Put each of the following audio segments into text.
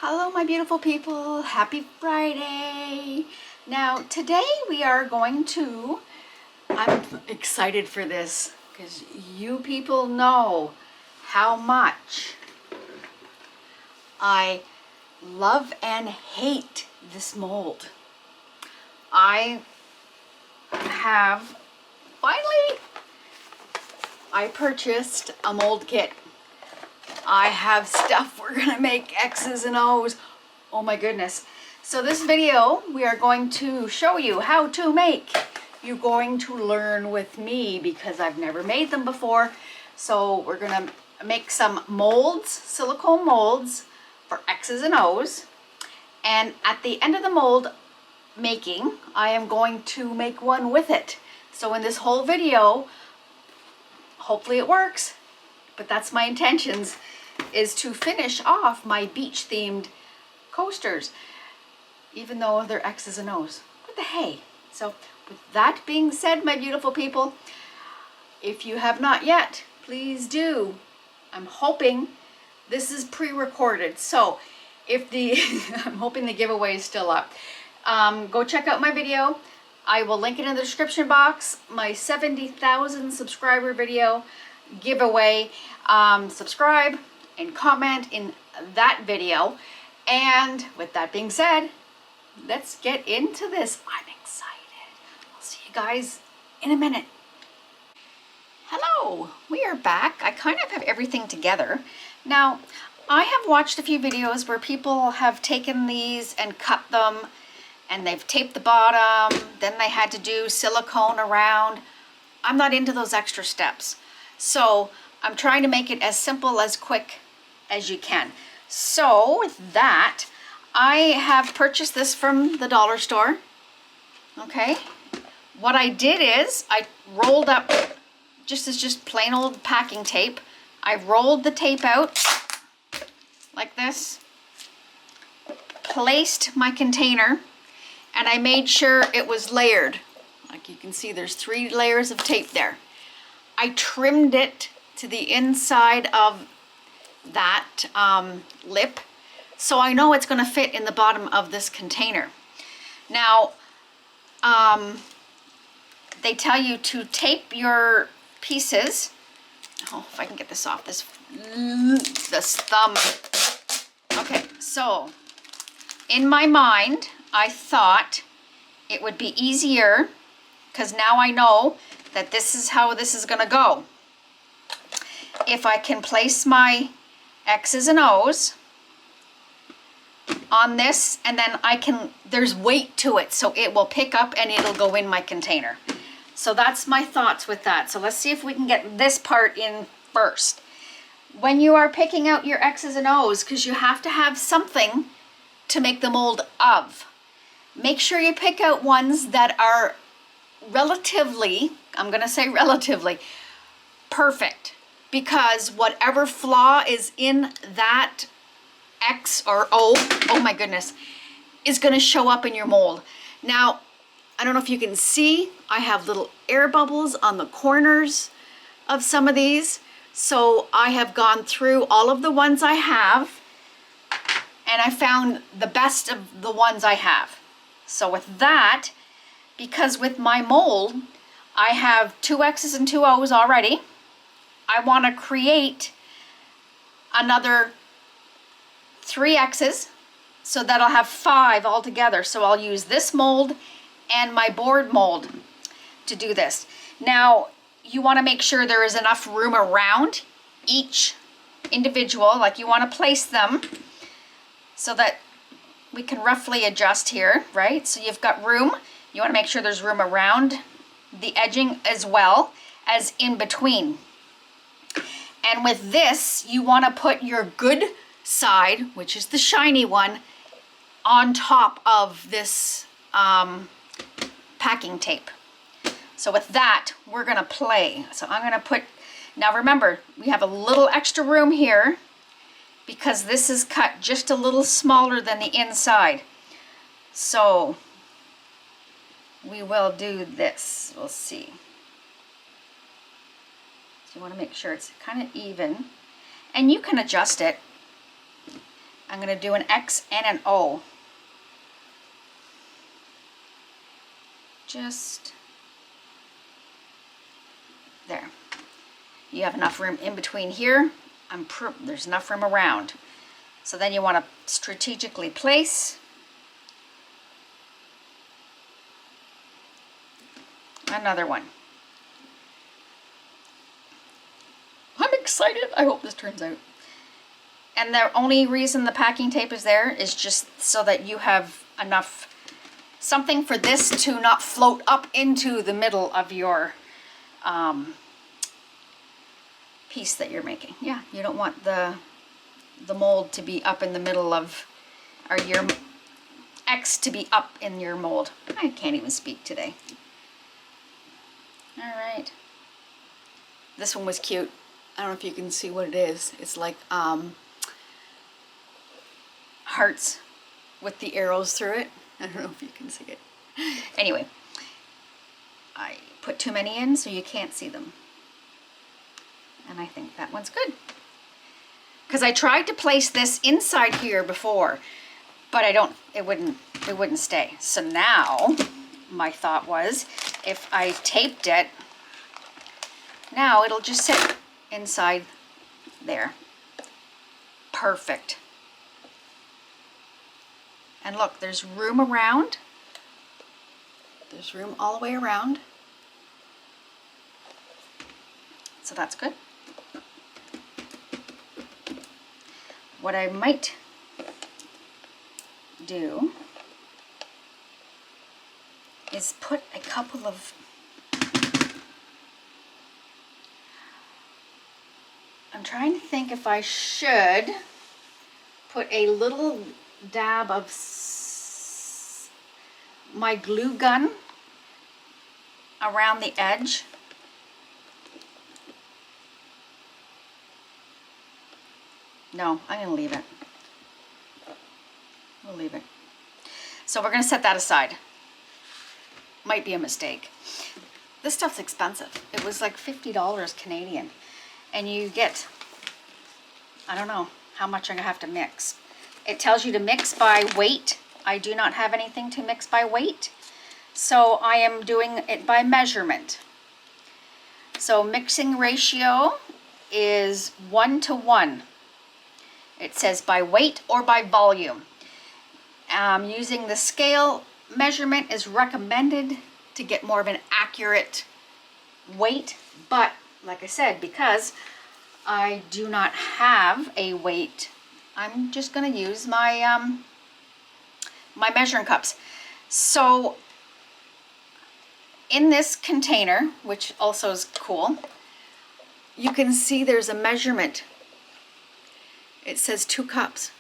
Hello my beautiful people, happy Friday. Now today we are going to, I'm excited for this because you people know how much I love and hate this mold. I purchased a mold kit. I have stuff we're gonna make X's and O's. Oh my goodness. So this video, we are going to show you how to make. You're going to learn with me because I've never made them before. So we're gonna make some molds, silicone molds for X's and O's. And at the end of the mold making, I am going to make one with it. So in this whole video, hopefully it works, but that's my intentions, is to finish off my beach themed coasters, even though they're X's and O's. What the hey? So with that being said, my beautiful people, if you have not yet, please do. I'm hoping this is pre-recorded, so if the I'm hoping the giveaway is still up. Go check out my video. I will link it in the description box. My 70,000 subscriber video giveaway. Subscribe and comment in that video. And with that being said, let's get into this. I'm excited. I'll see you guys in a minute. Hello, we are back. I kind of have everything together. Now, I have watched a few videos where people have taken these and cut them and they've taped the bottom, then they had to do silicone around. I'm not into those extra steps. So I'm trying to make it as simple, as quick as you can. So with that, I have purchased this from the dollar store. Okay. What I did is I rolled up, just plain old packing tape. I rolled the tape out like this, placed my container, and I made sure it was layered. Like you can see, there's 3 layers of tape there. I trimmed it to the inside of that lip, so I know it's going to fit in the bottom of this container. Now, they tell you to tape your pieces. Oh, if I can get this off, this thumb. Okay, so in my mind, I thought it would be easier, because now I know that this is how this is going to go. If I can place my X's and O's on this, and then there's weight to it, so it will pick up and it'll go in my container. So that's my thoughts with that. So let's see if we can get this part in first. When you are picking out your X's and O's, because you have to have something to make the mold of, make sure you pick out ones that are relatively, I'm going to say relatively, perfect. Because whatever flaw is in that X or O, oh my goodness, is going to show up in your mold. Now, I don't know if you can see, I have little air bubbles on the corners of some of these. So I have gone through all of the ones I have, and I found the best of the ones I have. So with that, because with my mold, I have 2 X's and 2 O's already, I want to create another 3 X's, so that I'll have 5 altogether. So I'll use this mold and my board mold to do this. Now, you want to make sure there is enough room around each individual, like you want to place them so that we can roughly adjust here, right? So you've got room. You want to make sure there's room around the edging as well as in between. And with this, you want to put your good side, which is the shiny one, on top of this packing tape. So with that, we're going to play. So I'm going to put, now remember, we have a little extra room here because this is cut just a little smaller than the inside. So we will do this. We'll see. So you want to make sure it's kind of even. And you can adjust it I'm going to do an X and an O. Just there. You have enough room in between here. There's enough room around. So then you want to strategically place. Another one. I'm excited. I hope this turns out. And the only reason the packing tape is there is just so that you have enough, something for this to not float up into the middle of your piece that you're making. Yeah, you don't want the mold to be up in the middle of, or your X to be up in your mold. I can't even speak today. All right. This one was cute. I don't know if you can see what it is. It's like hearts with the arrows through it. I don't know if you can see it. Anyway, I put too many in so you can't see them. And I think that one's good. Because I tried to place this inside here before, but it wouldn't stay. So now my thought was, if I taped it, now it'll just sit inside there. Perfect. And look, there's room around. There's room all the way around. So that's good. What I might do is put a couple of, I'm trying to think if I should put a little dab of my glue gun around the edge. No, I'm gonna leave it. We'll leave it. So we're gonna set that aside. Might be a mistake. This stuff's expensive. It was like $50 Canadian. And you get, I don't know how much I'm gonna have to mix. It tells you to mix by weight. I do not have anything to mix by weight. So I am doing it by measurement. So mixing ratio is 1 to 1. It says by weight or by volume. Using the scale measurement is recommended to get more of an accurate weight, but like I said, because I do not have a weight, I'm just going to use my my measuring cups. So in this container, which also is cool, you can see there's a measurement. It says 2 cups.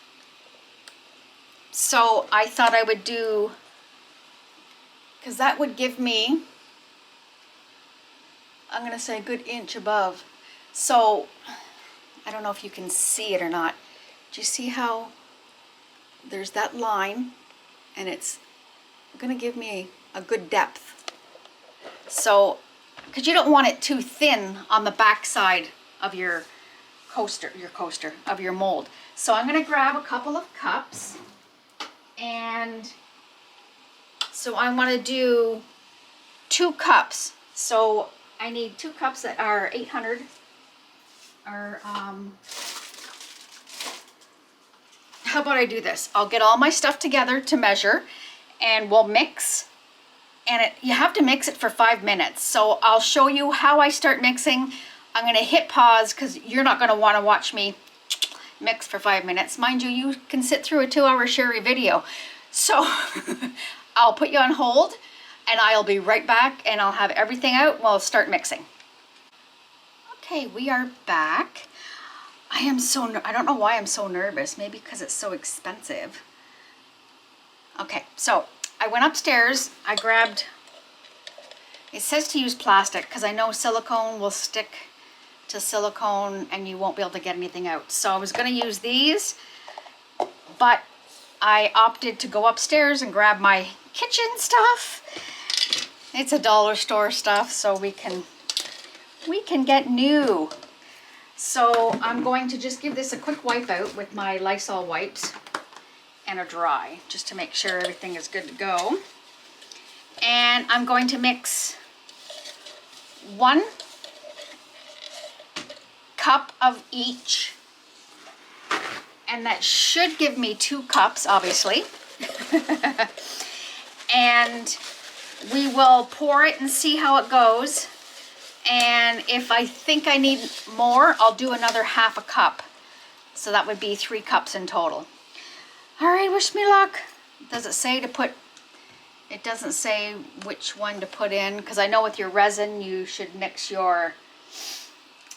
So I thought I would do, because that would give me, I'm going to say a good inch above. So I don't know if you can see it or not. Do you see how there's that line, and it's going to give me a good depth. So, because you don't want it too thin on the back side of your coaster, of your mold. So I'm going to grab a couple of cups, and so I want to do 2 cups. So I need 2 cups that are 800, or how about I do this? I'll get all my stuff together to measure, and we'll mix. And you have to mix it for 5 minutes. So I'll show you how I start mixing. I'm going to hit pause because you're not going to want to watch me mix for 5 minutes. Mind you, you can sit through a 2-hour Sherry video. So I'll put you on hold, and I'll be right back, and I'll have everything out and we'll start mixing. Okay, we are back. I don't know why I'm so nervous. Maybe because it's so expensive. Okay, so I went upstairs. I grabbed, it says to use plastic because I know silicone will stick to silicone and you won't be able to get anything out. So I was going to use these, but I opted to go upstairs and grab my kitchen stuff. It's a dollar store stuff, so we can get new. So I'm going to just give this a quick wipe out with my Lysol wipes. and a dry, just to make sure everything is good to go. And I'm going to mix 1 cup of each, and that should give me 2 cups, obviously. And we will pour it and see how it goes. And if I think I need more, I'll do another 1/2 cup. So that would be 3 cups in total. All right, wish me luck. Does it say to put, it doesn't say which one to put in, because I know with your resin you should mix your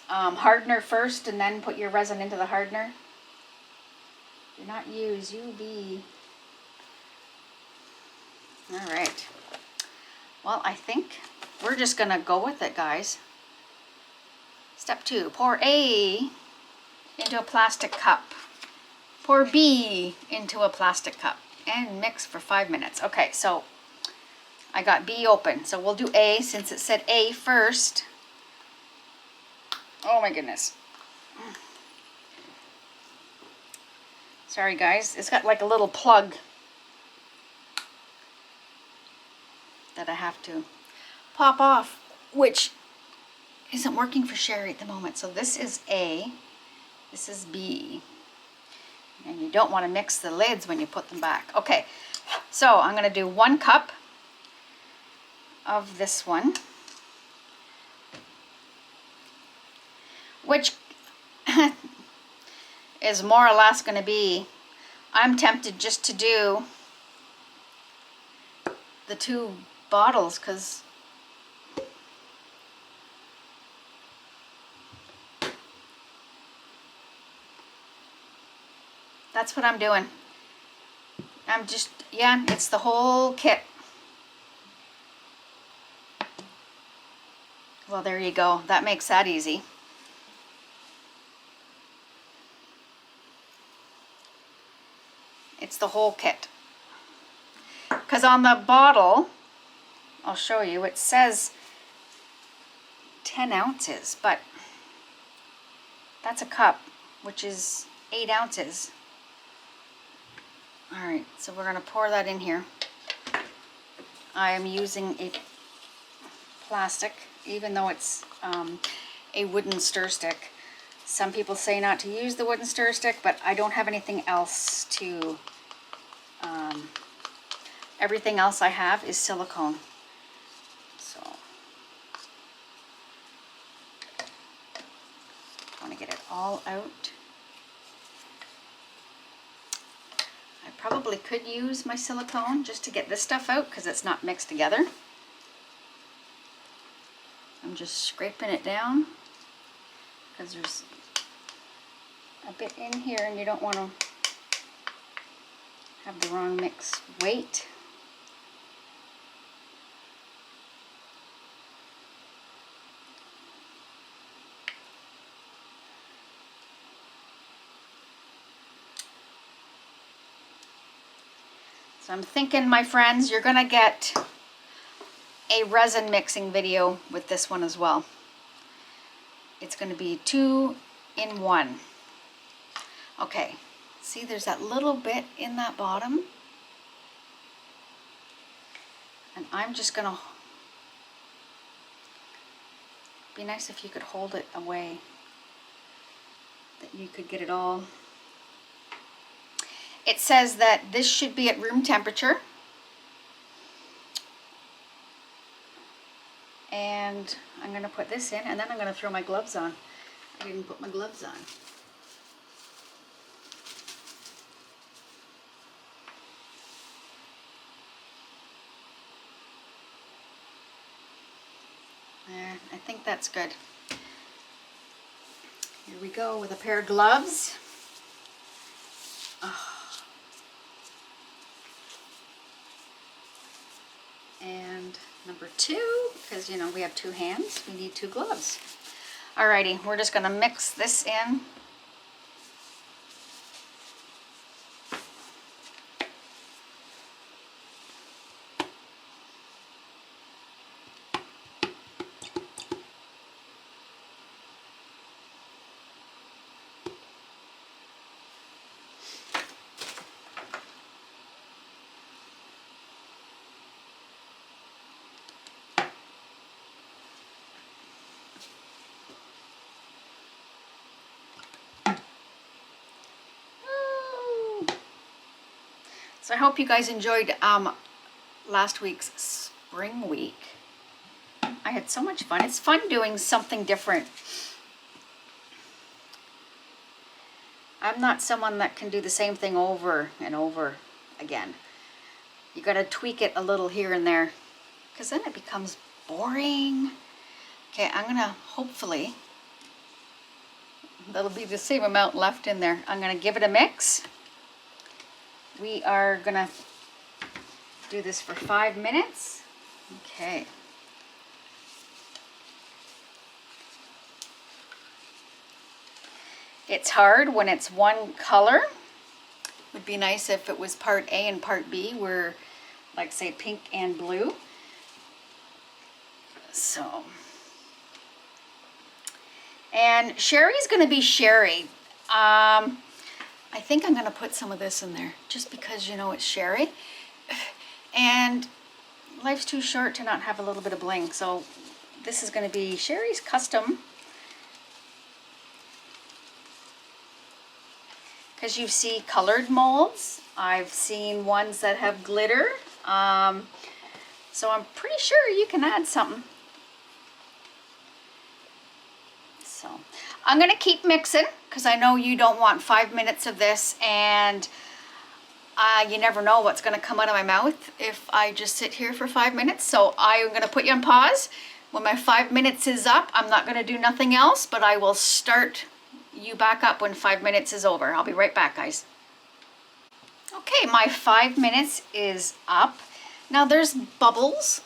hardener first and then put your resin into the hardener. Do not use UV. All right. Well, I think we're just gonna go with it, guys. Step 2, pour A into a plastic cup. Pour B into a plastic cup and mix for 5 minutes. Okay, so I got B open, so we'll do A since it said A first. Oh my goodness. Sorry guys, it's got like a little plug that I have to pop off, which isn't working for Sherry at the moment. So this is A, this is B. And you don't want to mix the lids when you put them back. Okay, so I'm going to do 1 cup of this one, which is more or less going to be, I'm tempted just to do the 2 bottles, because that's what I'm doing. I'm just, yeah, it's the whole kit. Well, there you go. That makes that easy. It's the whole kit. Because on the bottle, I'll show you, it says 10 ounces, but that's a cup, which is 8 ounces. All right, so we're going to pour that in here. I am using a plastic, even though it's a wooden stir stick. Some people say not to use the wooden stir stick, but I don't have anything else to, everything else I have is silicone. So, I want to get it all out. I probably could use my silicone just to get this stuff out because it's not mixed together. I'm just scraping it down because there's a bit in here and you don't want to have the wrong mix weight. So I'm thinking, my friends, you're going to get a resin mixing video with this one as well. It's going to be 2 in 1. Okay, see there's that little bit in that bottom. And I'm just going to, be nice if you could hold it away, that you could get it all. It says that this should be at room temperature. And I'm going to put this in, and then I'm going to throw my gloves on. I didn't put my gloves on. There, I think that's good. Here we go with a pair of gloves. Oh. And number 2, because you know we have 2 hands, we need 2 gloves. Alrighty, we're just going to mix this in. So I hope you guys enjoyed last week's spring week. I had so much fun. It's fun doing something different. I'm not someone that can do the same thing over and over again. You gotta tweak it a little here and there, because then it becomes boring. Okay, I'm gonna, hopefully, that'll be the same amount left in there. I'm gonna give it a mix. We are gonna do this for 5 minutes. Okay. It's hard when it's one color. Would be nice if it was part A and part B were, like, say, pink and blue. So, and sherry's going to be sherry. I think I'm going to put some of this in there just because, you know, it's sherry. And life's too short to not have a little bit of bling. So this is going to be Sherry's Custom. Because you see colored molds. I've seen ones that have glitter. So I'm pretty sure you can add something. So I'm going to keep mixing because I know you don't want 5 minutes of this, and you never know what's going to come out of my mouth if I just sit here for 5 minutes. So I'm going to put you on pause. When my 5 minutes is up, I'm not going to do nothing else, but I will start you back up when 5 minutes is over. I'll be right back, guys. Okay, my 5 minutes is up. Now there's bubbles.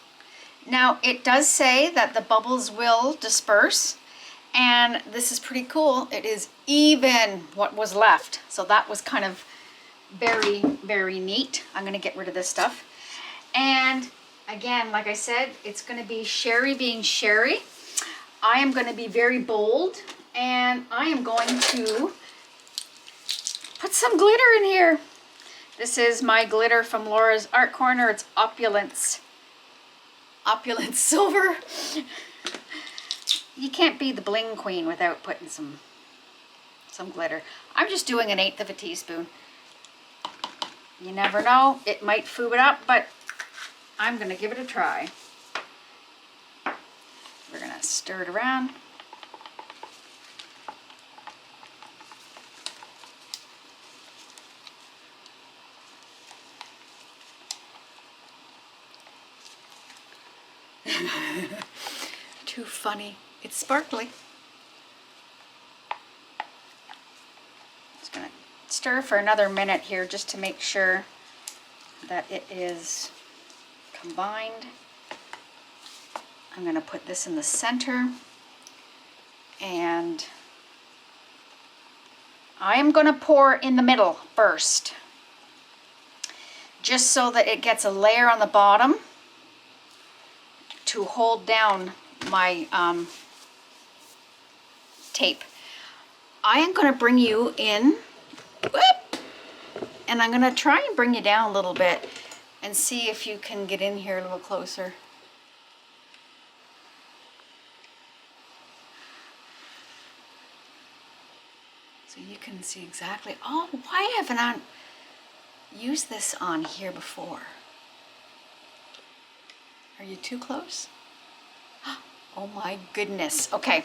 Now it does say that the bubbles will disperse, and this is pretty cool. It is even what was left. So that was kind of very, very neat. I'm going to get rid of this stuff. And again, like I said, it's going to be sherry being sherry. I am going to be very bold, and I am going to put some glitter in here. This is my glitter from Laura's Art Corner. It's Opulence. Opulence Silver. You can't be the bling queen without putting some glitter. I'm just doing 1/8 of a teaspoon. You never know, it might foo it up, but I'm going to give it a try. We're going to stir it around. Too funny. It's sparkly. Just going to stir for another minute here just to make sure that it is combined. I'm going to put this in the center, and I am going to pour in the middle first, just so that it gets a layer on the bottom to hold down my tape. I am going to bring you in, whoop, and I'm going to try and bring you down a little bit and see if you can get in here a little closer. So you can see exactly, oh, why haven't I used this on here before? Are you too close? Oh my goodness. Okay.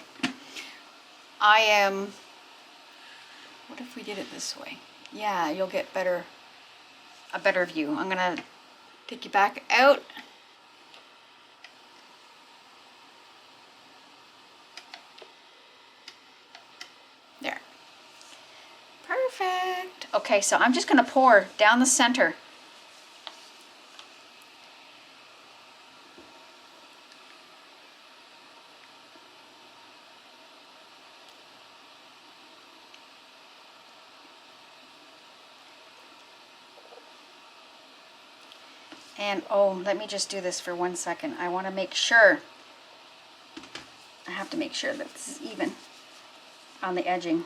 What if we did it this way? Yeah, you'll get a better view. I'm gonna take you back out. There. Perfect. Okay, so I'm just gonna pour down the center. And oh, let me just do this for 1 second. I want to make sure, I have to make sure that this is even on the edging.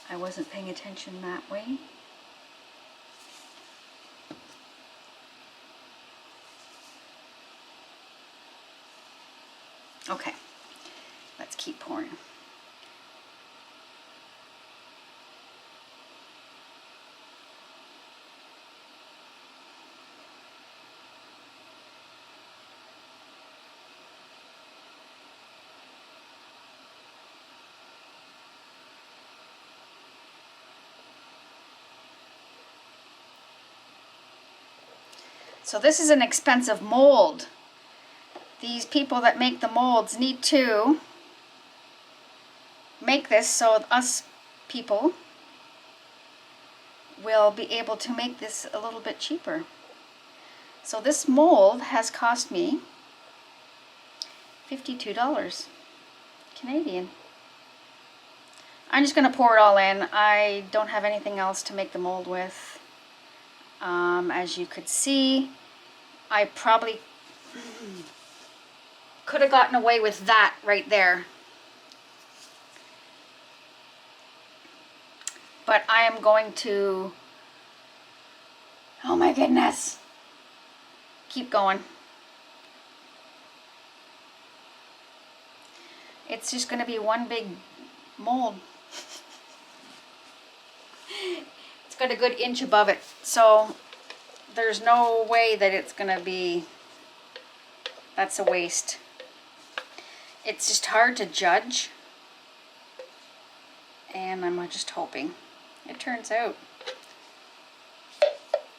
I wasn't paying attention that way. Okay, let's keep pouring. So this is an expensive mold. These people that make the molds need to make this so us people will be able to make this a little bit cheaper. So this mold has cost me $52 Canadian. I'm just going to pour it all in. I don't have anything else to make the mold with. As you could see, I probably could have gotten away with that right there. But I am going to, oh my goodness, keep going. It's just going to be one big mold. It's got a good inch above it, so there's no way that it's going to be, that's a waste. It's just hard to judge, and I'm just hoping it turns out.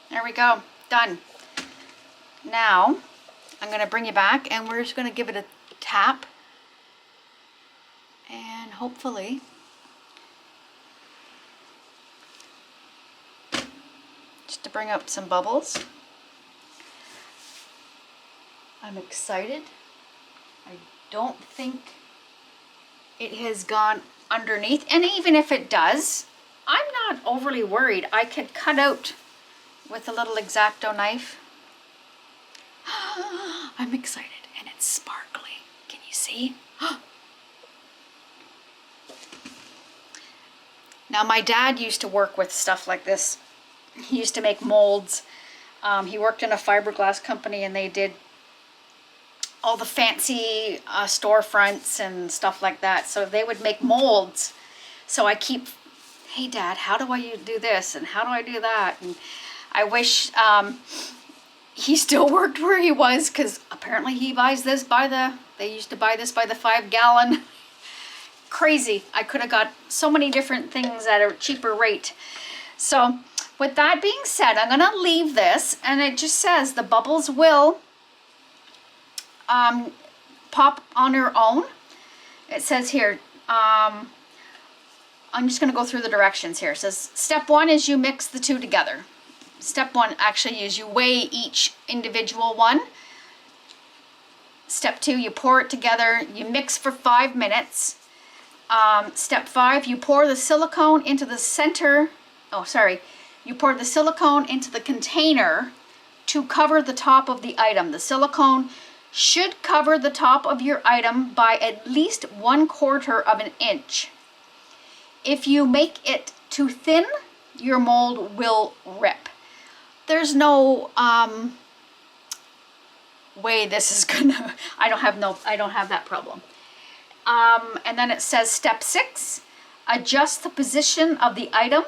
There we go, done. Now I'm going to bring you back and we're just going to give it a tap, and hopefully just to bring up some bubbles. I'm excited. I don't think it has gone underneath, and even if it does, I'm not overly worried. I could cut out with a little X-Acto knife. I'm excited, and it's sparkly. Can you see? Now my dad used to work with stuff like this. He used to make molds. He worked in a fiberglass company, and they did all the fancy storefronts and stuff like that. So they would make molds. So I keep, hey Dad, how do I do this? And how do I do that? And I wish he still worked where he was, because apparently he buys this by the, they used to buy this by the 5-gallon. Crazy. I could have got so many different things at a cheaper rate. So with that being said, I'm going to leave this, and it just says the bubbles will pop on their own. It says here, I'm just going to go through the directions here. It says step 1 is you mix the two together. Step 1 actually is you weigh each individual one. Step 2, you pour it together, you mix for 5 minutes. Step 5, you pour the silicone into the center, you pour the silicone into the container to cover the top of the item. The silicone should cover the top of your item by at least 1/4 of an inch. If you make it too thin, your mold will rip. There's no way this is gonna, I don't have that problem. And then it says step 6, adjust the position of the item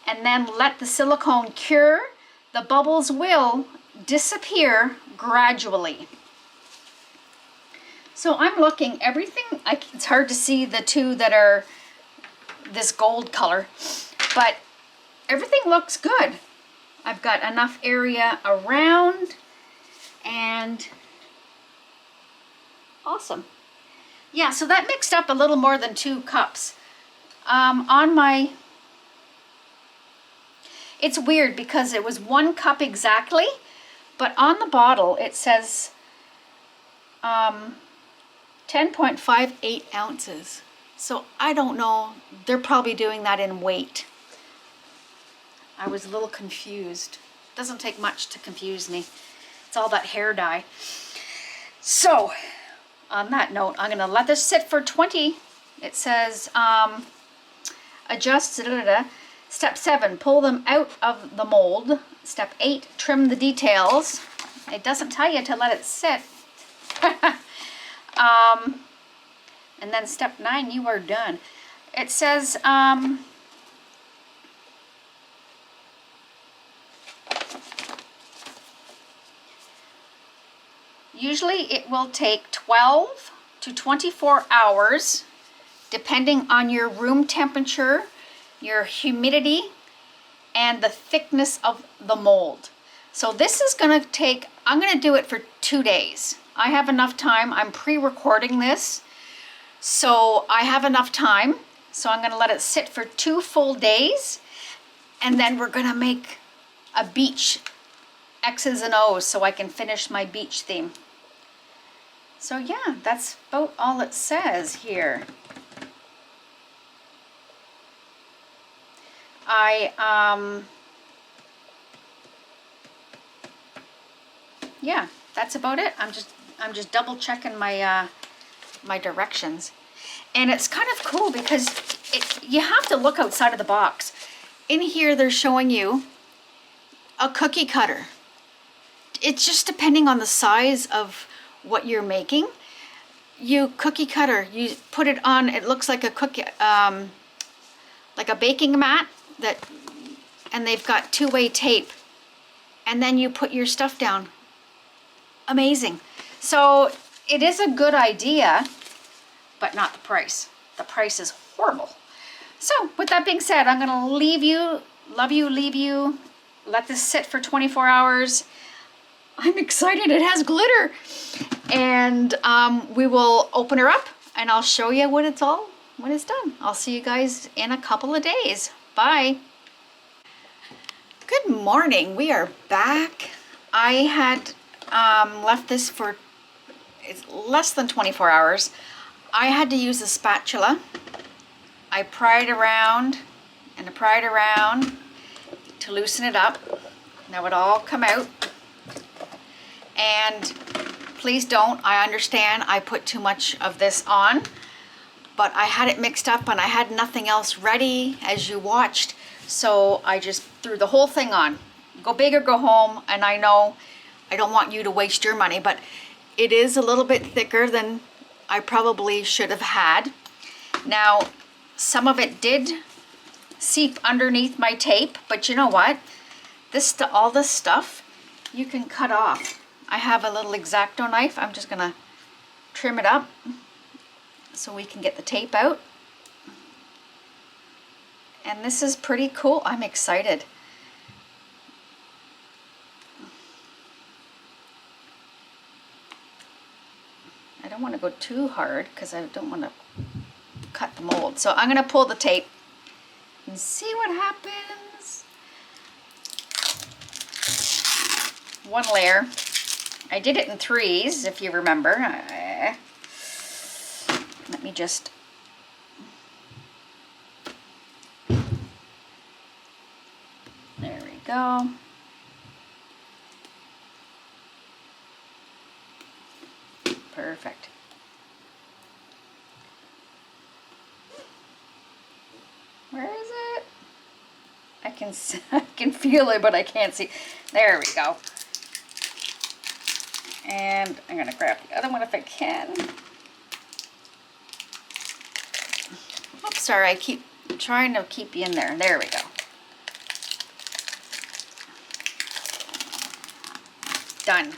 and then let the silicone cure. The bubbles will disappear gradually. So I'm looking, everything, it's hard to see the two that are this gold color, but everything looks good. I've got enough area around, and awesome. Yeah, so that mixed up a little more than 2 cups. It's weird because it was 1 cup exactly, but on the bottle it says 10.58 ounces. So I don't know, they're probably doing that in weight. I was a little confused. Doesn't take much to confuse me. It's all that hair dye. So on that note, I'm going to let this sit for 20. It says adjust. Step 7, pull them out of the mold. Step 8, trim the details. It doesn't tell you to let it sit. And then step 9, you are done. It says usually it will take 12 to 24 hours depending on your room temperature, your humidity, and the thickness of the mold. So this is gonna take, I'm gonna do it for 2 days. I have enough time. I'm pre-recording this, so I have enough time. So I'm gonna let it sit for 2 full days, and then we're gonna make a beach X's and O's so I can finish my beach theme. So yeah, that's about all it says here. Yeah, that's about it. I'm just double checking my my directions. And it's kind of cool because you have to look outside of the box. In here they're showing you a cookie cutter. It's just depending on the size of what you're making. You cookie cutter, you put it on, it looks like a cookie, like a baking mat and they've got 2-way tape. And then you put your stuff down. Amazing. So it is a good idea, but not the price. The price is horrible. So with that being said, I'm gonna leave you, leave you, let this sit for 24 hours. I'm excited, it has glitter. And we will open her up and I'll show you when it's done. I'll see you guys in a couple of days. Bye. Good morning, we are back. I had left this for less than 24 hours. I had to use a spatula. I pried around and I pried around to loosen it up. Now it all come out. And please don't, I understand I put too much of this on, but I had it mixed up and I had nothing else ready, as you watched. So I just threw the whole thing on. Go big or go home. And I know I don't want you to waste your money, but it is a little bit thicker than I probably should have had. Now, some of it did seep underneath my tape, but you know what? All this stuff you can cut off. I have a little X-Acto knife. I'm just gonna trim it up so we can get the tape out. And this is pretty cool. I'm excited. I don't want to go too hard because I don't want to cut the mold. So I'm going to pull the tape and see what happens. One layer. I did it in 3s, if you remember. Let me just... There we go. Perfect. Where is it? I can feel it, but I can't see. There we go. And I'm gonna grab the other one if I can. Oops, sorry, I keep trying to keep you in there. There we go. Done.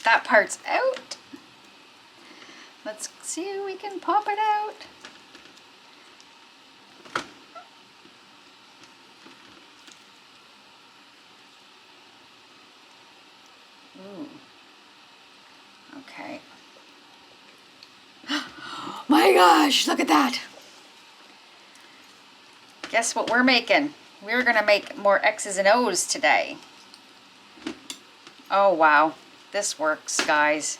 That part's out. Let's see if we can pop it out. Ooh. Okay. My gosh, look at that. Guess what we're making? We're gonna make more X's and O's today. Oh wow, this works, guys.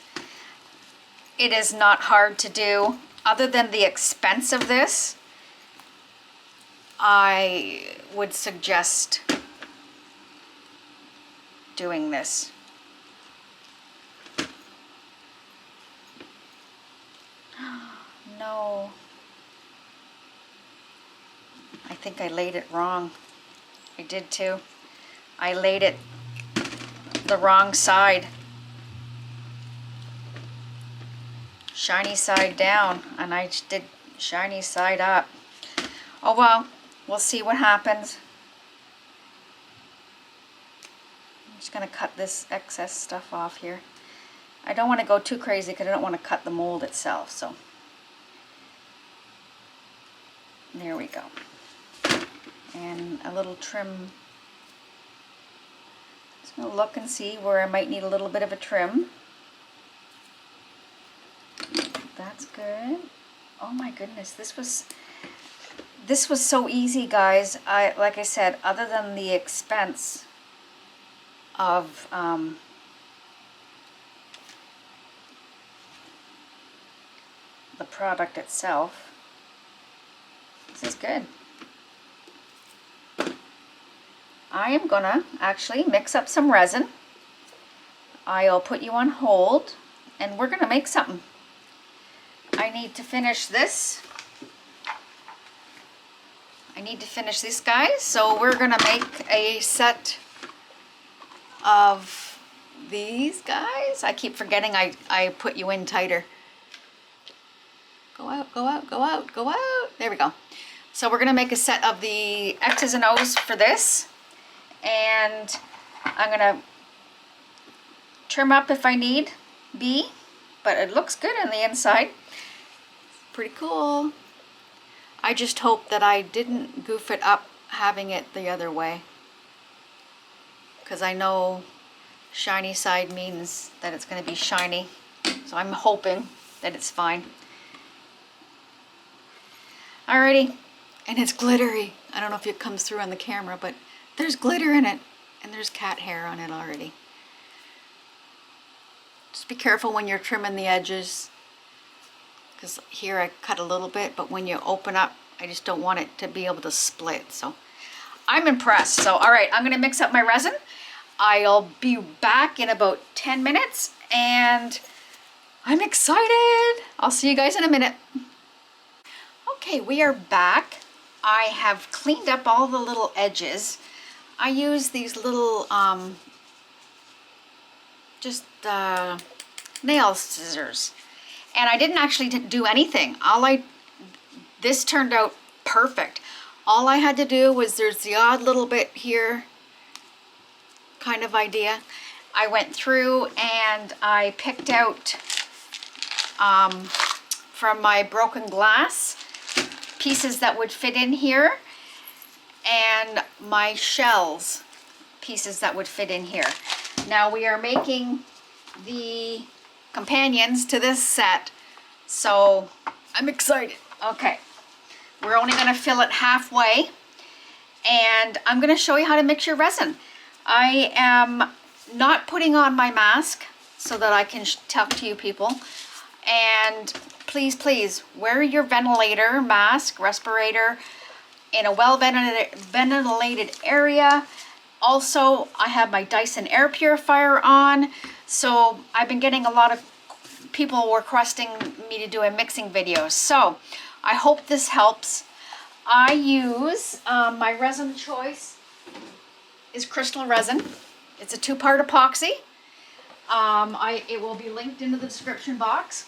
It is not hard to do. Other than the expense of this, I would suggest doing this. No. I think I laid it wrong. I did too. I laid it the wrong side. Shiny side down, and I did shiny side up. Oh well, we'll see what happens. I'm just gonna cut this excess stuff off here. I don't want to go too crazy because I don't want to cut the mold itself, so there we go. And a little trim. So Just gonna look and see where I might need a little bit of a trim. That's good. Oh my goodness, this was so easy, guys. Like I said, other than the expense of the product itself, this is good. I am gonna actually mix up some resin. I'll put you on hold and we're gonna make something. I need to finish this. Guys, so we're gonna make a set of these guys. I keep forgetting I put you in tighter. Go out, go out, go out, go out. There we go. So we're gonna make a set of the X's and O's for this. And I'm gonna trim up if I need be, but it looks good on the inside. Pretty cool. I just hope that I didn't goof it up having it the other way, because I know shiny side means that it's going to be shiny, so I'm hoping that it's fine. Alrighty, and it's glittery. I don't know if it comes through on the camera, but there's glitter in it, and there's cat hair on it already. Just be careful when you're trimming the edges, because here I cut a little bit, but when you open up, I just don't want it to be able to split. So I'm impressed. So all right, I'm gonna mix up my resin. I'll be back in about 10 minutes, and I'm excited. I'll see you guys in a minute. Okay, we are back. I have cleaned up all the little edges. I use these little nail scissors, and I didn't actually do anything. This turned out perfect. All I had to do was, there's the odd little bit here kind of idea. I went through and I picked out from my broken glass pieces that would fit in here, and my shells pieces that would fit in here. Now we are making the companions to this set, so I'm excited. Okay, we're only going to fill it halfway, and I'm going to show you how to mix your resin. I am not putting on my mask so that I can talk to you people, and please wear your ventilator mask, respirator, in a well ventilated area. Also, I have my Dyson air purifier on, so I've been getting a lot of people requesting me to do a mixing video, so I hope this helps. I use my resin choice is Krystal Resin. It's a 2-part epoxy. It will be linked into the description box.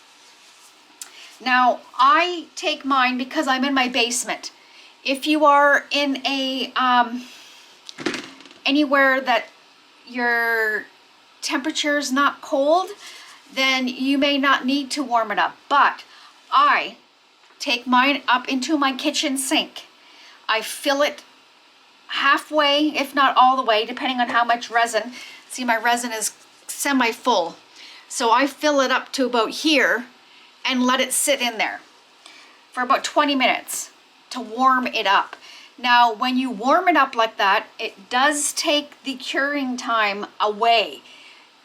Now I take mine because I'm in my basement. If you are in a anywhere that your temperature is not cold, then you may not need to warm it up. But I take mine up into my kitchen sink. I fill it halfway, if not all the way, depending on how much resin. See, my resin is semi-full. So I fill it up to about here and let it sit in there for about 20 minutes to warm it up. Now, when you warm it up like that, it does take the curing time away.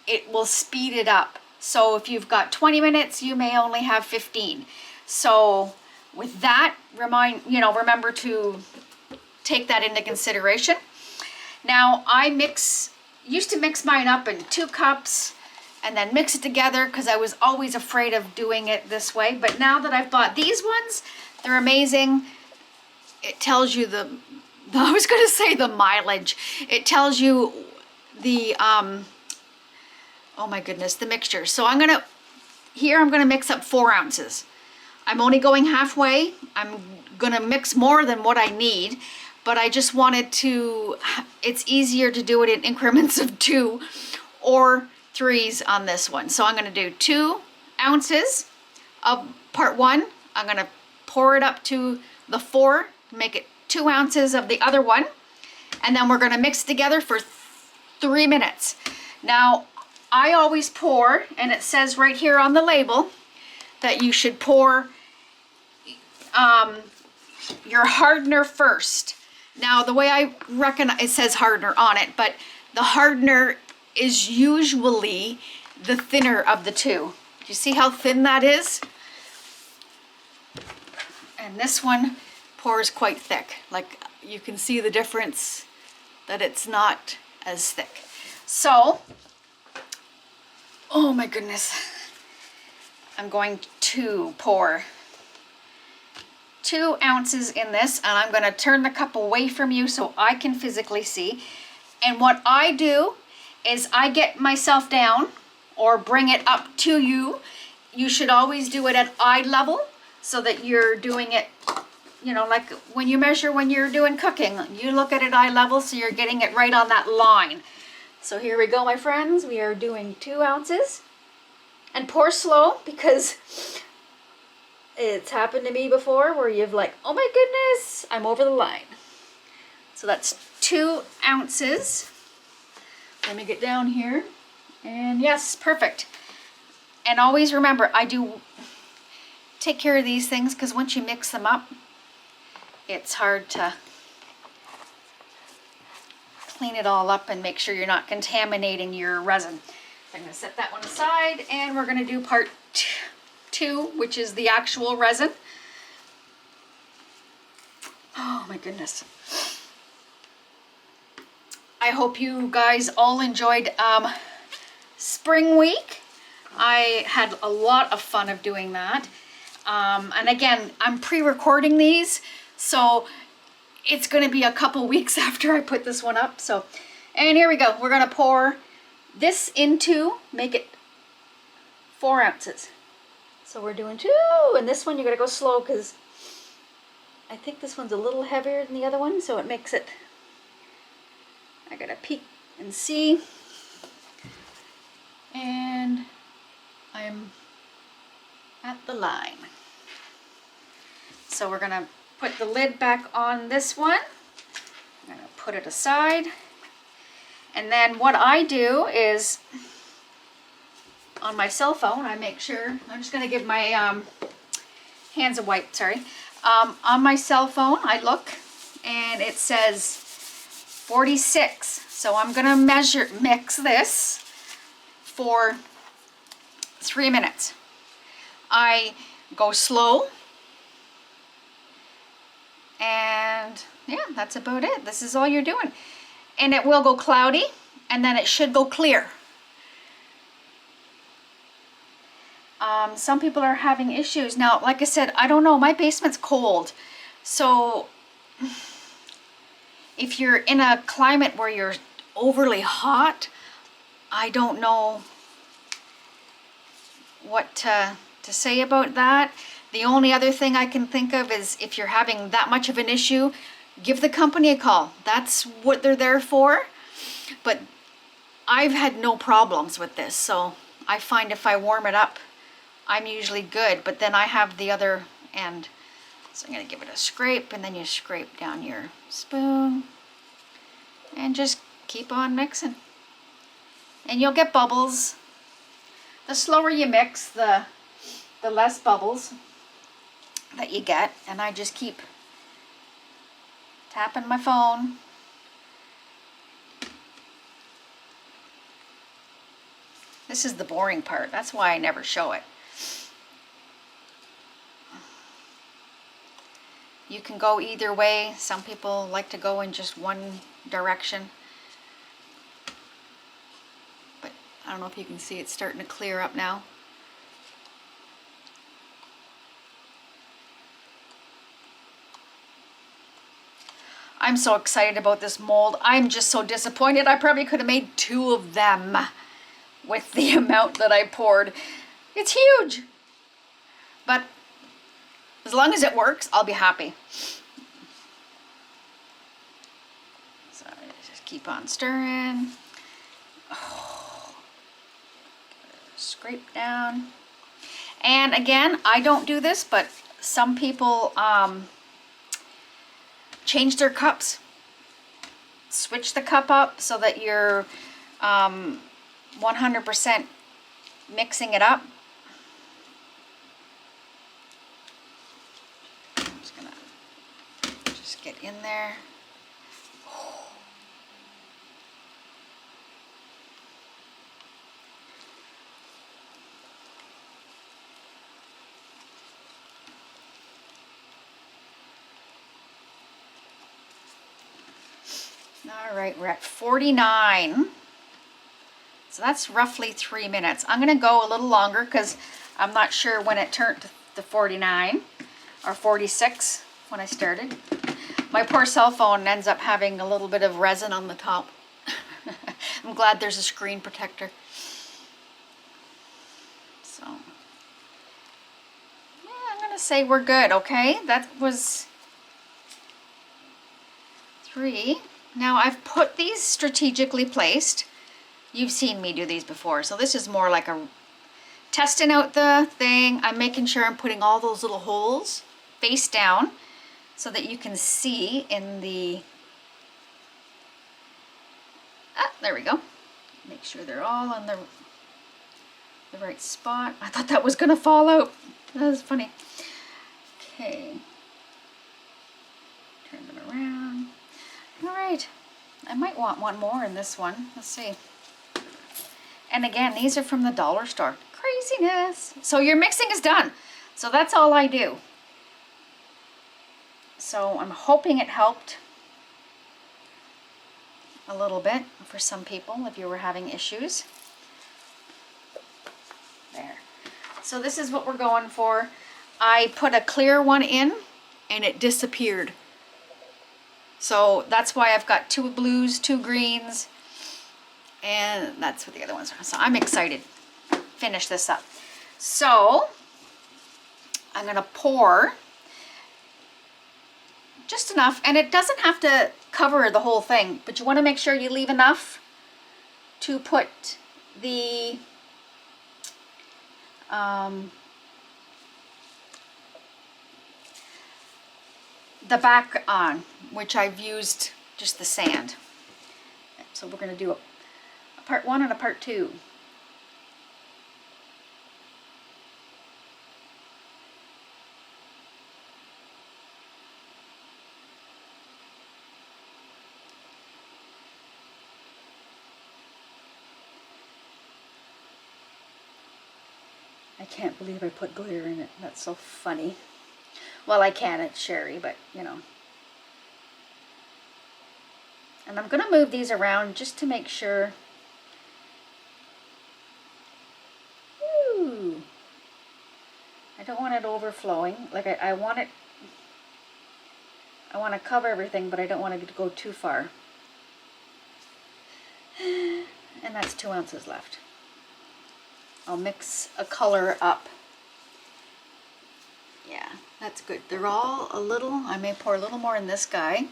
It will speed it up. So if you've got 20 minutes, you may only have 15. So with that, remember to take that into consideration. Now, I used to mix mine up in 2 cups and then mix it together because I was always afraid of doing it this way. But now that I've bought these ones, they're amazing. It tells you I was going to say the mileage. It tells you the, oh my goodness, the mixture. So I'm going to mix up 4 ounces. I'm only going halfway. I'm going to mix more than what I need, but I just wanted to, it's easier to do it in increments of 2 or 3s on this one. So I'm going to do 2 ounces of part 1. I'm going to pour it up to the 4, make it 2 ounces of the other one, and then we're going to mix together for 3 minutes. Now, I always pour, and it says right here on the label that you should pour your hardener first. Now, the way I reckon it says hardener on it, but the hardener is usually the thinner of the two. Do you see how thin that is? And this one pours quite thick. Like, you can see the difference, that it's not as thick. So, oh my goodness, I'm going to pour 2 ounces in this, and I'm going to turn the cup away from you so I can physically see. And what I do is I get myself down or bring it up to you. You should always do it at eye level so that you're doing it, you know, like when you measure when you're doing cooking, you look at it eye level so you're getting it right on that line. So here we go, my friends. We are doing 2 ounces. And pour slow, because it's happened to me before where you've like, oh my goodness, I'm over the line. So that's 2 ounces. Let me get down here. And yes, perfect. And always remember, I do take care of these things because once you mix them up, it's hard to clean it all up and make sure you're not contaminating your resin. So I'm going to set that one aside, and we're going to do part 2, which is the actual resin. Oh my goodness. I hope you guys all enjoyed spring week. I had a lot of fun of doing that. And again, I'm pre-recording these, so it's going to be a couple weeks after I put this one up. So, and here we go. We're going to pour this into, make it 4 ounces. So we're doing 2, and this one you gotta go slow because I think this one's a little heavier than the other one, so it makes it, I gotta peek and see. And I'm at the line. So we're gonna put the lid back on this one. I'm gonna put it aside. And then what I do is, on my cell phone, I make sure, I'm just going to give my hands a wipe, sorry. On my cell phone, I look, and it says 46. So I'm going to mix this for 3 minutes. I go slow, and yeah, that's about it. This is all you're doing. And it will go cloudy, and then it should go clear. Some people are having issues. Now, like I said, I don't know, my basement's cold. So if you're in a climate where you're overly hot, I don't know what to say about that. The only other thing I can think of is if you're having that much of an issue, give the company a call. That's what they're there for. But I've had no problems with this, so I find if I warm it up, I'm usually good. But then I have the other end. So I'm going to give it a scrape, and then you scrape down your spoon and just keep on mixing. And you'll get bubbles. The slower you mix, the less bubbles that you get. And I just keep tapping my phone. This is the boring part. That's why I never show it. You can go either way. Some people like to go in just one direction. But I don't know if you can see it's starting to clear up now. I'm so excited about this mold. I'm just so disappointed. I probably could have made 2 of them with the amount that I poured. It's huge. But as long as it works, I'll be happy. So just keep on stirring. Oh, scrape down. And again, I don't do this, but some people change their cups. Switch the cup up so that you're 100% mixing it up. I'm just gonna just get in there. All right, we're at 49. So that's roughly 3 minutes. I'm gonna go a little longer because I'm not sure when it turned to 49 or 46 when I started. My poor cell phone ends up having a little bit of resin on the top. I'm glad there's a screen protector. So, yeah, I'm gonna say we're good, okay? That was 3. Now I've put these strategically placed. You've seen me do these before, so this is more like a testing out the thing. I'm making sure I'm putting all those little holes face down so that you can see in the, there we go. Make sure they're all on the right spot. I thought that was gonna fall out. That was funny. Okay, turn them around. All right, I might want one more in this one. Let's see. And again, these are from the dollar store. Craziness. So your mixing is done. So that's all I do. So I'm hoping it helped a little bit for some people if you were having issues. There. So this is what we're going for. I put a clear one in and it disappeared. So that's why I've got 2 blues, 2 greens, and that's what the other ones are. So I'm excited to finish this up. So I'm gonna pour just enough, and it doesn't have to cover the whole thing, but you wanna make sure you leave enough to put the back on, which I've used just the sand. So we're going to do a part 1 and a part 2. I can't believe I put glitter in it. That's so funny. Well, I can, it's sherry, but you know. And I'm going to move these around just to make sure. Ooh. I don't want it overflowing. Like I want it, I want to cover everything, but I don't want it to go too far. And that's 2 ounces left. I'll mix a color up. Yeah, that's good. They're all a little, I may pour a little more in this guy.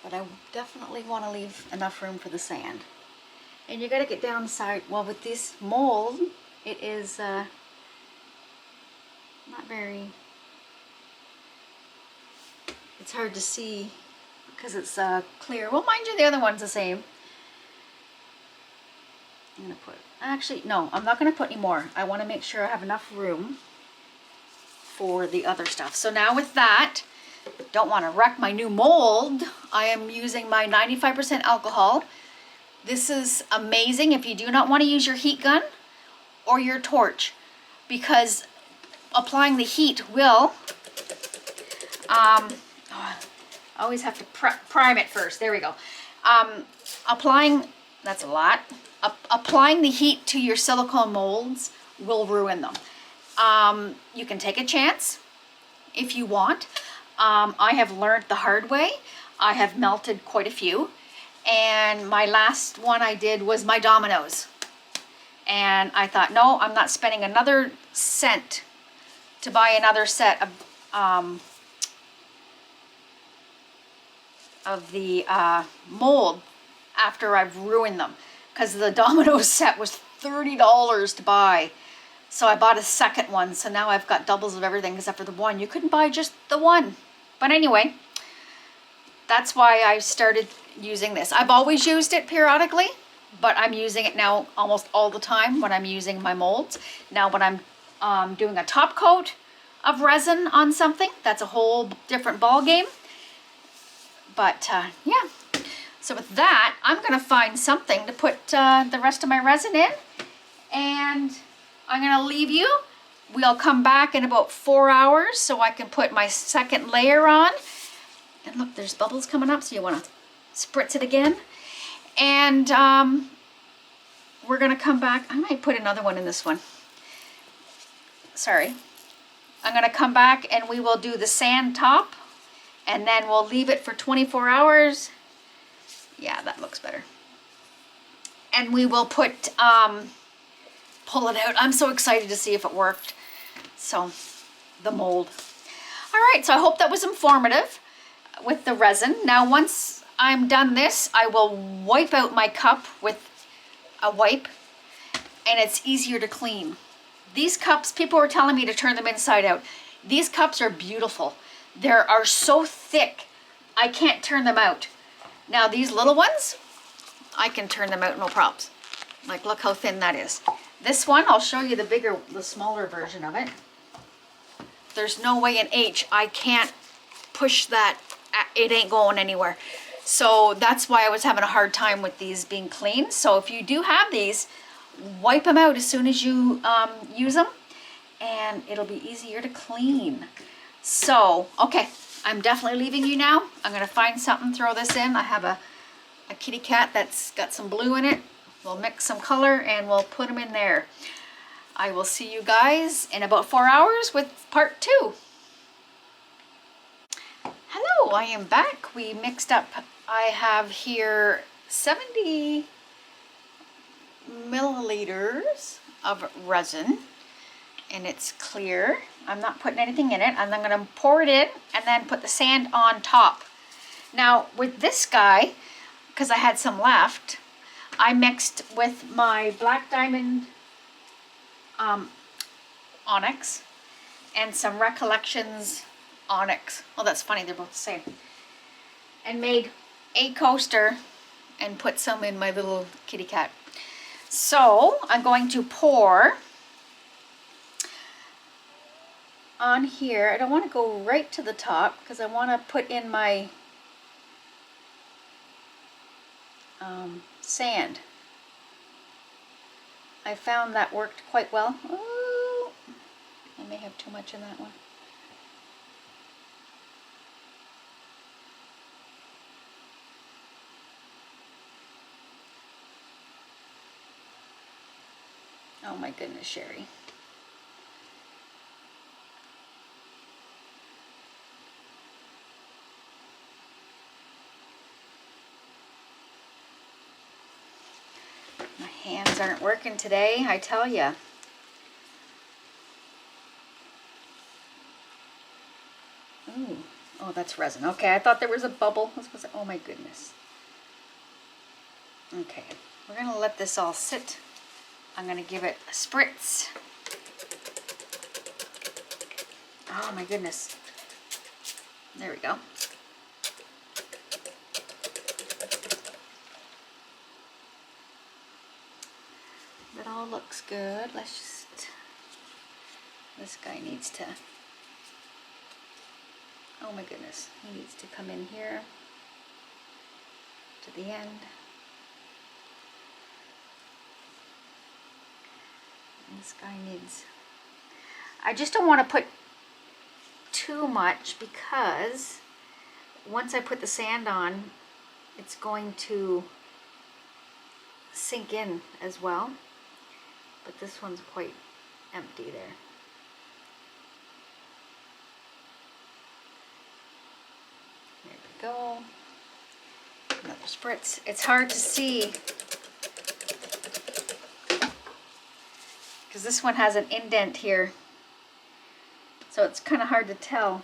But I definitely want to leave enough room for the sand. And you got to get down inside. Well, with this mold, it is not very, it's hard to see because it's clear. Well, mind you, the other one's the same. I'm going to put, actually, no, I'm not going to put any more. I want to make sure I have enough room for the other stuff. So now with that, don't want to wreck my new mold. I am using my 95% alcohol. This is amazing if you do not want to use your heat gun or your torch, because applying the heat will, I always have to prime it first. There we go. Applying, that's a lot. Applying the heat to your silicone molds will ruin them. You can take a chance if you want. I have learned the hard way. I have melted quite a few. And my last one I did was my dominoes. And I thought, no, I'm not spending another cent to buy another set of the mold after I've ruined them. Because the domino set was $30 to buy. So I bought a second one. So now I've got doubles of everything except for the one. You couldn't buy just the one. But anyway, that's why I started using this. I've always used it periodically, but I'm using it now almost all the time when I'm using my molds. Now when I'm doing a top coat of resin on something, that's a whole different ball game. But yeah, so with that, I'm gonna find something to put the rest of my resin in, and I'm gonna leave you. We'll come back in about 4 hours so I can put my second layer on. And look, there's bubbles coming up, so you wanna spritz it again. And we're gonna come back. I might put another one in this one. Sorry. I'm gonna come back and we will do the sand top, and then we'll leave it for 24 hours. Yeah, that looks better. And we will put, pull it out. I'm so excited to see if it worked. So, the mold. All right, so I hope that was informative with the resin. Now, once I'm done this, I will wipe out my cup with a wipe, and it's easier to clean. These cups, people were telling me to turn them inside out. These cups are beautiful. They are so thick, I can't turn them out. Now these little ones, I can turn them out no problems. Like, look how thin that is. This one, I'll show you the smaller version of it. There's no way in H I can't push that. It ain't going anywhere. So that's why I was having a hard time with these being clean. So if you do have these, wipe them out as soon as you use them, and it'll be easier to clean. So, okay, I'm definitely leaving you now. I'm gonna find something, throw this in. I have a kitty cat that's got some blue in it. We'll mix some color and we'll put them in there. I will see you guys in about 4 hours with part 2. Hello, I am back. We mixed up, I have here 70 milliliters of resin, and it's clear. I'm not putting anything in it, and I'm gonna pour it in and then put the sand on top. Now with this guy, because I had some left, I mixed with my black diamond onyx and some Recollections onyx. Oh, that's funny, they're both the same. And made a coaster and put some in my little kitty cat. So I'm going to pour on here. I don't want to go right to the top because I want to put in my sand. I found that worked quite well. Ooh, I may have too much in that one. Oh my goodness, Sherry. My hands aren't working today, I tell ya. Ooh. Oh, that's resin. Okay, I thought there was a bubble. Oh my goodness. Okay, we're gonna let this all sit. I'm gonna give it a spritz. Oh my goodness. There we go. That all looks good. Let's just, this guy needs to, oh my goodness, he needs to come in here to the end. And this guy needs, I just don't want to put too much because once I put the sand on, it's going to sink in as well. But this one's quite empty there. There we go. Another spritz. It's hard to see because this one has an indent here. So it's kind of hard to tell.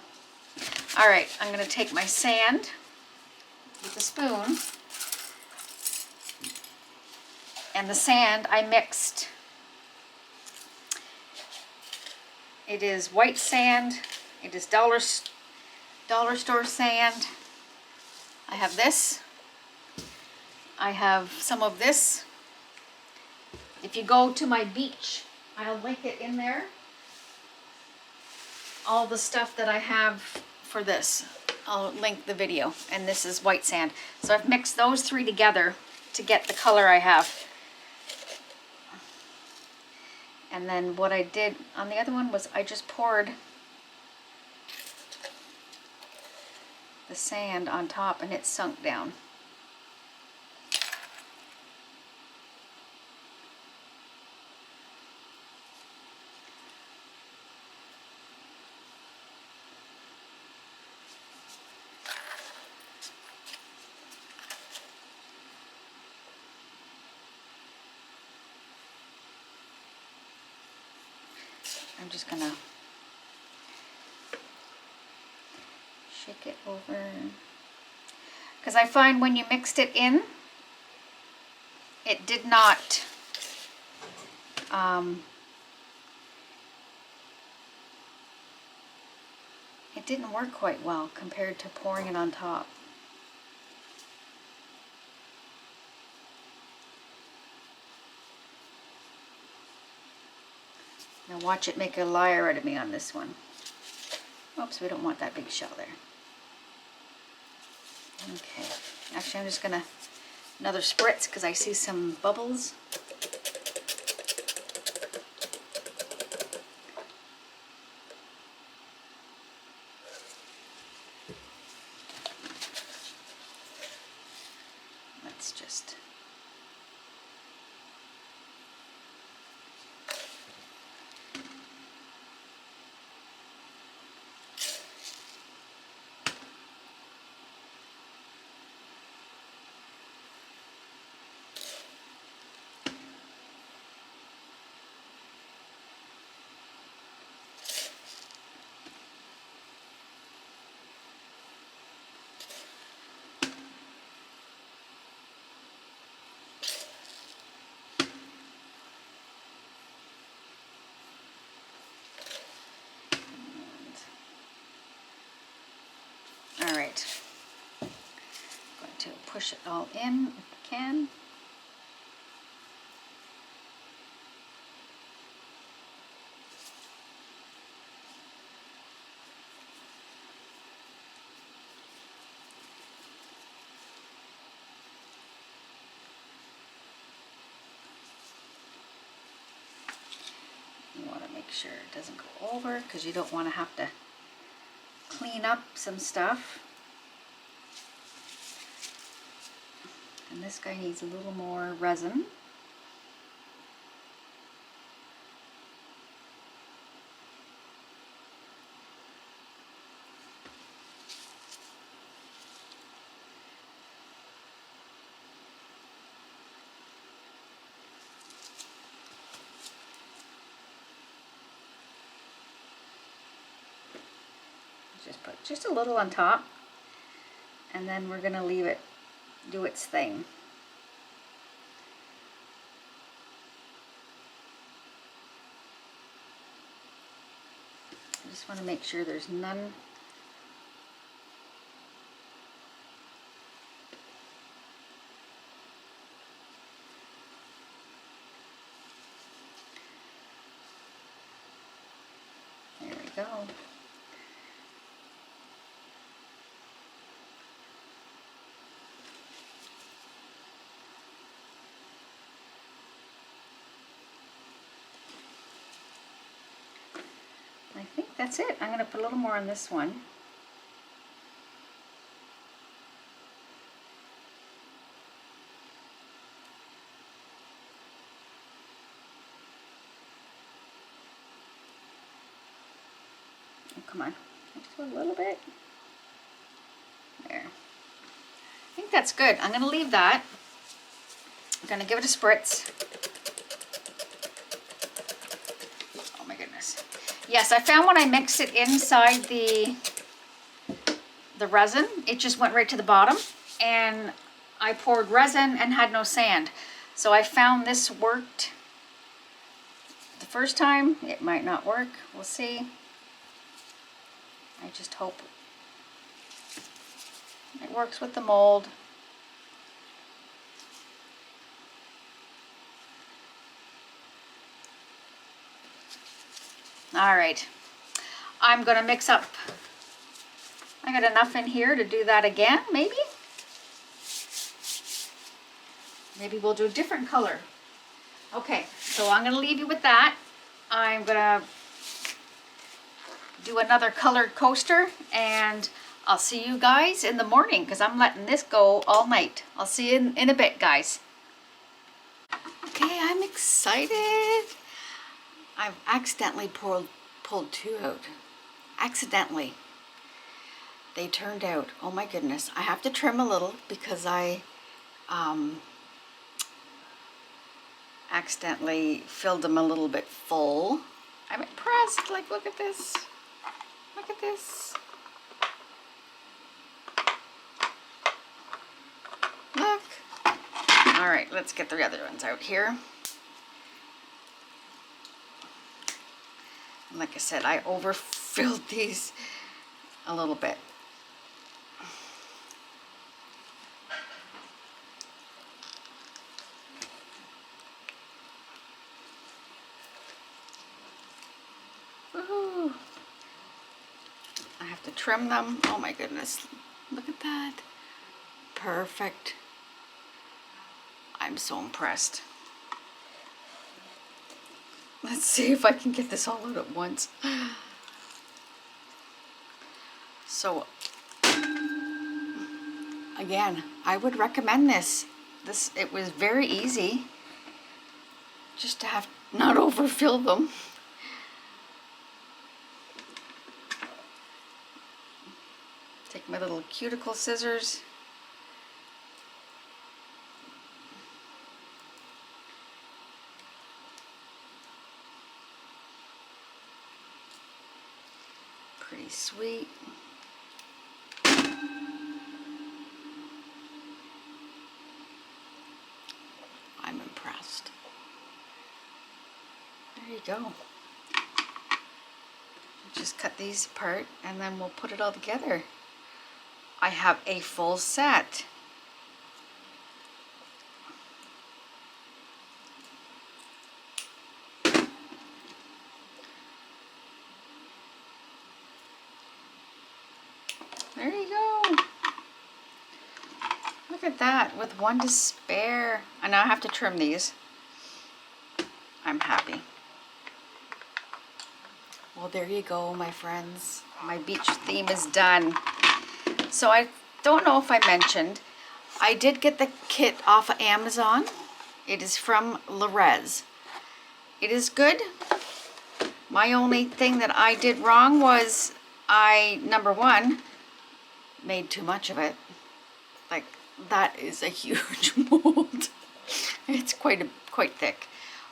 All right, I'm going to take my sand with a spoon. And the sand I mixed It is white sand. It is dollar store sand. I have this. I have some of this. If you go to my beach, I'll link it in there. All the stuff that I have for this. I'll link the video. And this is white sand. So I've mixed those three together to get the color I have. And then what I did on the other one was I just poured the sand on top and it sunk down. I'm just gonna shake it over, because I find when you mixed it in, it did not it didn't work quite well compared to pouring it on top. Now watch it make a liar out of me on this one. Oops, we don't want that big shell there. Okay, actually I'm just gonna another spritz because I see some bubbles. Let's just all right. I'm going to push it all in if I can. You want to make sure it doesn't go over because you don't want to have to clean up some stuff. And this guy needs a little more resin. Just put just a little on top, and then we're going to leave it do its thing. I just want to make sure there's none there we go. I think that's it. I'm going to put a little more on this one. Oh, come on. Just a little bit. There. I think that's good. I'm going to leave that. I'm going to give it a spritz. Oh my goodness. Yes, I found when I mixed it inside the resin, it just went right to the bottom, and I poured resin and had no sand. So I found this worked first time, it might not work. We'll see. I just hope it works with the mold. All right, I'm gonna mix up. I got enough in here to do that again, maybe? Maybe we'll do a different color. Okay, so I'm gonna leave you with that. I'm gonna do another colored coaster, and I'll see you guys in the morning because I'm letting this go all night. I'll see you in a bit, guys. Okay, I'm excited. I've accidentally pulled two out. Accidentally. They turned out, oh my goodness. I have to trim a little because I accidentally filled them a little bit full. I'm impressed. Like, look at this. Look at this. Look. All right, let's get the other ones out here. Like I said, I overfilled these a little bit. Woohoo! I have to trim them. Oh my goodness. Look at that. Perfect. I'm so impressed. Let's see if I can get this all out at once. So, again, I would recommend this. It was very easy. Just to have not overfill them. Take my little cuticle scissors. Pretty sweet. I'm impressed. There you go. Just cut these apart and then we'll put it all together. I have a full set. There you go. Look at that, with one to spare. I now have to trim these. I'm happy. Well, there you go, my friends. My beach theme is done. So I don't know if I mentioned, I did get the kit off of Amazon. It is from Res. It is good. My only thing that I did wrong was number one, made too much of it. Like, that is a huge mold. It's quite thick.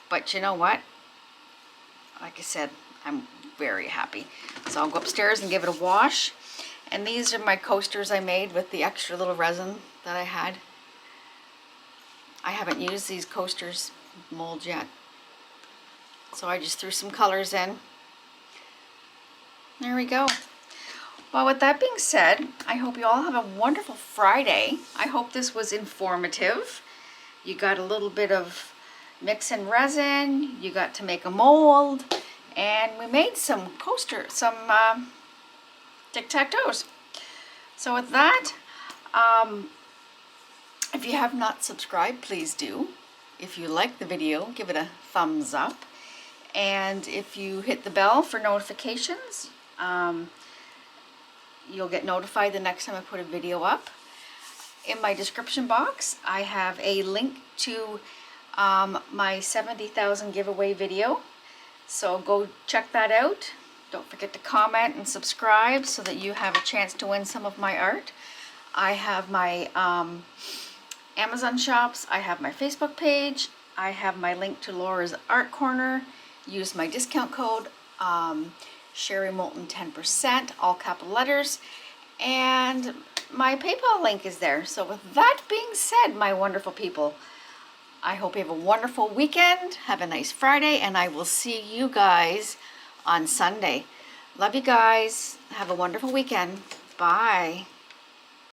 But you know what? Like I said, I'm very happy. So I'll go upstairs and give it a wash. And these are my coasters I made with the extra little resin that I had. I haven't used these coasters molds yet. So I just threw some colors in. There we go. Well, with that being said, I hope you all have a wonderful Friday. I hope this was informative. You got a little bit of mix and resin, you got to make a mold, and we made some tic-tac-toes. So with that, if you have not subscribed, please do. If you like the video, give it a thumbs up. And if you hit the bell for notifications, you'll get notified the next time I put a video up. In my description box, I have a link to my 70,000 giveaway video. So go check that out. Don't forget to comment and subscribe so that you have a chance to win some of my art. I have my Amazon shops. I have my Facebook page. I have my link to Laura's Art Corner. Use my discount code Sherry Moulton 10%, all capital letters, and my PayPal link is there. So with that being said, my wonderful people, I hope you have a wonderful weekend. Have a nice Friday, and I will see you guys on Sunday. Love you guys. Have a wonderful weekend. Bye.